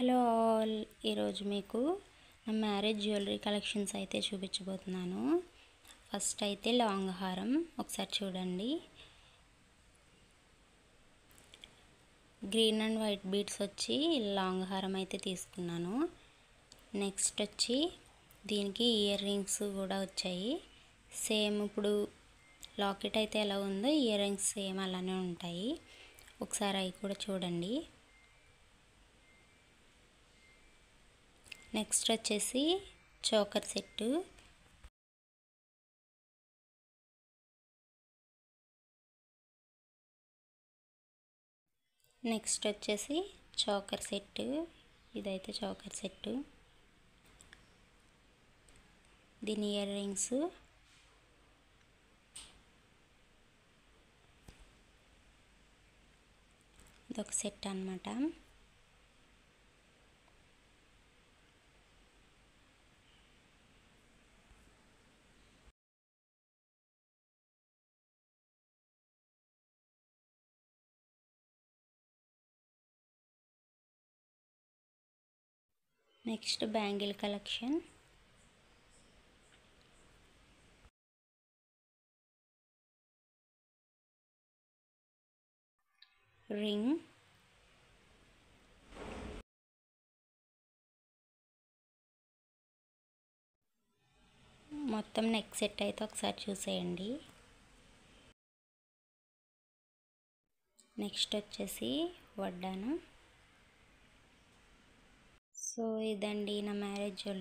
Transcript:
Hello all, ఈరోజు మీకు నా మ్యారేజ్ జ్యువెలరీ కలెక్షన్స్ అయితే చూపించబోతున్నాను. ఫస్ట్ అయితే లాంగ్ హారం ఒకసారి చూడండి. గ్రీన్ అండ్ వైట్ బీడ్స్ వచ్చి లాంగ్ హారం అయితే తీసుకున్నాను. నెక్స్ట్ వచ్చి దీనికి ఇయర్ రింగ్స్ కూడా వచ్చాయి. సేమ్ ఇప్పుడు లాకెట్ అయితే ఎలా ఉందో ఇయర్ రింగ్స్ సేమ్ అలానే ఉంటాయి. ఒకసారి అవి కూడా చూడండి. నెక్స్ట్ వచ్చేసి చోకర్ సెట్టు. నెక్స్ట్ వచ్చేసి చోకర్ సెట్టు. ఇదైతే చోకర్ సెట్టు. దీని ఇయర్ రింగ్స్. ఇదొక సెట్ అన్నమాట. Next bangle collection. రింగ్. మొత్తం నెక్ సెట్ అయితే ఒకసారి చూసేయండి. నెక్స్ట్ వచ్చేసి వడ్డానం. సో ఇదండి నా మ్యారేజ్ జ్యువెలరీ.